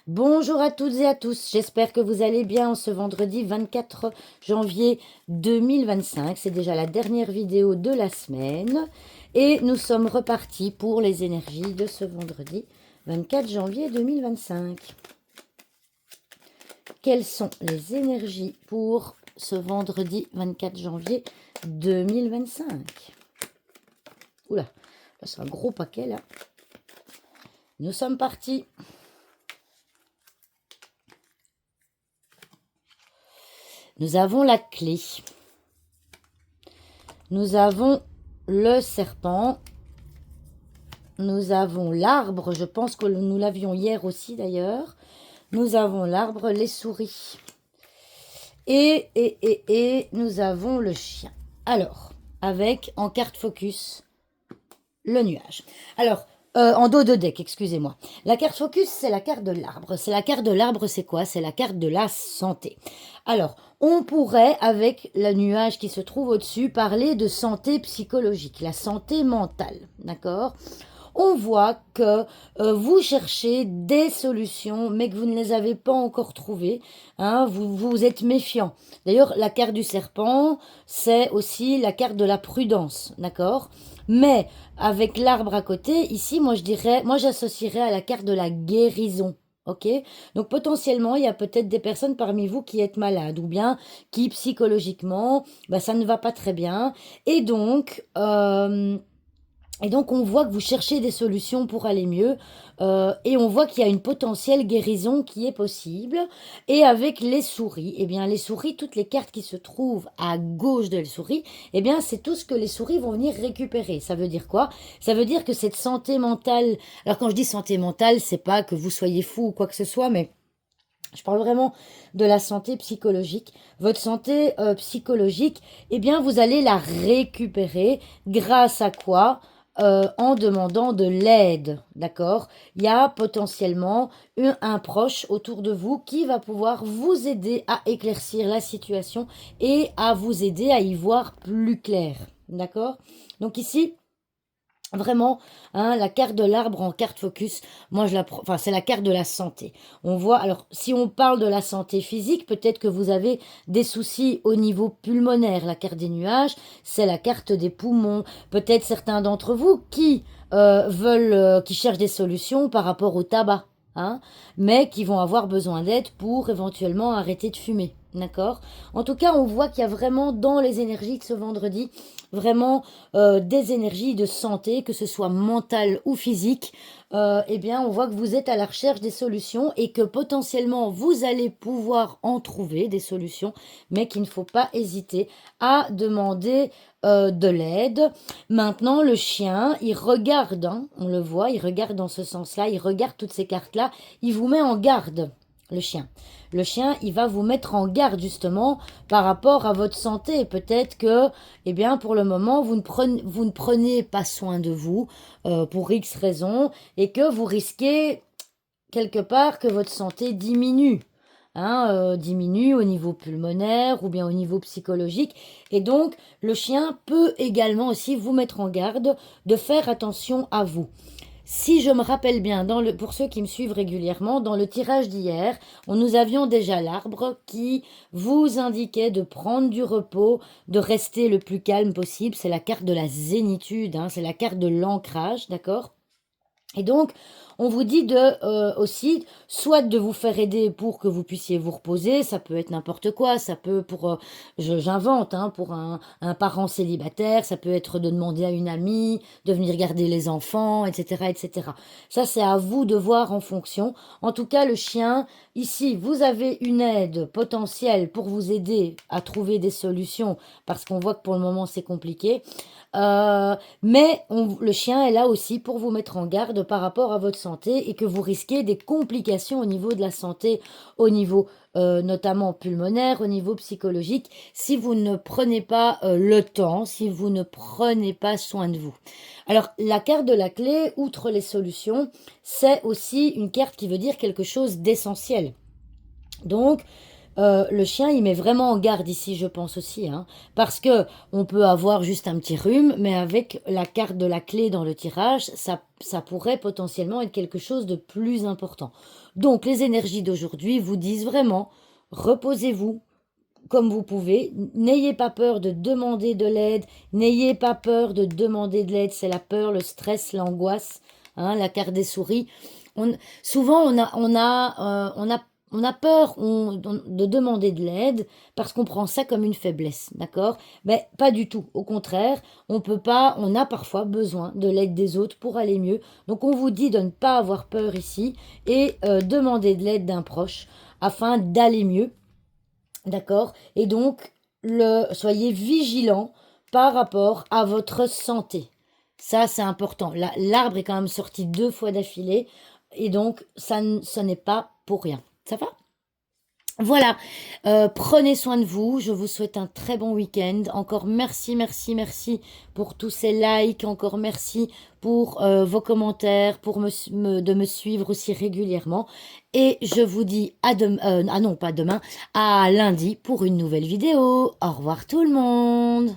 Bonjour à toutes et à tous, j'espère que vous allez bien en ce vendredi 24 janvier 2025. C'est déjà la dernière vidéo de la semaine et nous sommes repartis pour les énergies de ce vendredi 24 janvier 2025. Quelles sont les énergies pour ce vendredi 24 janvier 2025? Oula, là c'est un gros paquet là. Nous sommes partis. Nous avons la clé. Nous avons le serpent. Nous avons l'arbre. Je pense que nous l'avions hier aussi d'ailleurs. Nous avons l'arbre, les souris. Et nous avons le chien. Alors, avec en carte focus, le nuage. Alors, en dos de deck, excusez-moi. La carte focus, c'est la carte de l'arbre. C'est la carte de l'arbre, c'est quoi? C'est la carte de la santé. Alors, on pourrait, avec le nuage qui se trouve au-dessus, parler de santé psychologique, la santé mentale, d'accord? On voit que vous cherchez des solutions, mais que vous ne les avez pas encore trouvées. Hein, vous êtes méfiant. D'ailleurs, la carte du serpent, c'est aussi la carte de la prudence, d'accord? Mais avec l'arbre à côté, ici, moi j'associerais à la carte de la guérison. Ok, donc potentiellement, il y a peut-être des personnes parmi vous qui êtes malades ou bien qui psychologiquement, ça ne va pas très bien. Et donc, on voit que vous cherchez des solutions pour aller mieux. Et on voit qu'il y a une potentielle guérison qui est possible. Et avec les souris, eh bien les souris, toutes les cartes qui se trouvent à gauche de les souris, eh bien c'est tout ce que les souris vont venir récupérer. Ça veut dire quoi? Ça veut dire que cette santé mentale... Alors quand je dis santé mentale, c'est pas que vous soyez fou ou quoi que ce soit, mais... Je parle vraiment de la santé psychologique. Votre santé psychologique, eh bien, vous allez la récupérer grâce à quoi? En demandant de l'aide, d'accord? Il y a potentiellement un proche autour de vous qui va pouvoir vous aider à éclaircir la situation et à vous aider à y voir plus clair, d'accord? Donc ici, vraiment, hein, la carte de l'arbre en carte focus, moi enfin c'est la carte de la santé. On voit, alors si on parle de la santé physique, peut-être que vous avez des soucis au niveau pulmonaire. La carte des nuages, c'est la carte des poumons. Peut-être certains d'entre vous qui qui cherchent des solutions par rapport au tabac, hein, mais qui vont avoir besoin d'aide pour éventuellement arrêter de fumer. D'accord? En tout cas, on voit qu'il y a vraiment dans les énergies de ce vendredi, vraiment des énergies de santé, que ce soit mentale ou physique. Eh bien, on voit que vous êtes à la recherche des solutions et que potentiellement vous allez pouvoir en trouver des solutions, mais qu'il ne faut pas hésiter à demander de l'aide. Maintenant, le chien, il regarde, hein, on le voit, il regarde dans ce sens-là, il regarde toutes ces cartes-là, il vous met en garde. Le chien. Le chien, il va vous mettre en garde justement par rapport à votre santé. Peut-être que, eh bien, pour le moment, vous ne prenez pas soin de vous pour X raisons et que vous risquez quelque part que votre santé diminue. Hein, diminue au niveau pulmonaire ou bien au niveau psychologique. Et donc, le chien peut également aussi vous mettre en garde de faire attention à vous. Si je me rappelle bien, pour ceux qui me suivent régulièrement, dans le tirage d'hier, nous avions déjà l'arbre qui vous indiquait de prendre du repos, de rester le plus calme possible. C'est la carte de la zénitude, hein, c'est la carte de l'ancrage, d'accord? Et donc, on vous dit aussi, soit de vous faire aider pour que vous puissiez vous reposer, ça peut être n'importe quoi, ça peut j'invente, hein, pour un parent célibataire, ça peut être de demander à une amie, de venir garder les enfants, etc., etc. Ça, c'est à vous de voir en fonction. En tout cas, le chien, ici, vous avez une aide potentielle pour vous aider à trouver des solutions, parce qu'on voit que pour le moment, c'est compliqué. Mais le chien est là aussi pour vous mettre en garde par rapport à votre santé et que vous risquez des complications au niveau de la santé, au niveau notamment pulmonaire, au niveau psychologique, si vous ne prenez pas le temps, si vous ne prenez pas soin de vous. Alors, la carte de la clé, outre les solutions, c'est aussi une carte qui veut dire quelque chose d'essentiel. Donc, Le chien, il met vraiment en garde ici, je pense aussi, hein, parce que on peut avoir juste un petit rhume, mais avec la carte de la clé dans le tirage, ça pourrait potentiellement être quelque chose de plus important. Donc, les énergies d'aujourd'hui vous disent vraiment, reposez-vous comme vous pouvez, n'ayez pas peur de demander de l'aide, n'ayez pas peur de demander de l'aide, c'est la peur, le stress, l'angoisse, hein, la carte des souris. On, souvent, on a peur de demander de l'aide parce qu'on prend ça comme une faiblesse, d'accord? Mais pas du tout. Au contraire, on peut pas, on a parfois besoin de l'aide des autres pour aller mieux. Donc, on vous dit de ne pas avoir peur ici et demander de l'aide d'un proche afin d'aller mieux. D'accord? Et donc, soyez vigilant par rapport à votre santé. Ça, c'est important. L'arbre est quand même sorti 2 fois d'affilée. Et donc, ce n'est pas pour rien. Ça va? Voilà, prenez soin de vous. Je vous souhaite un très bon week-end. Encore merci, merci, merci pour tous ces likes. Encore merci pour vos commentaires, pour de me suivre aussi régulièrement. Et je vous dis à demain, ah non, pas demain, à lundi pour une nouvelle vidéo. Au revoir tout le monde.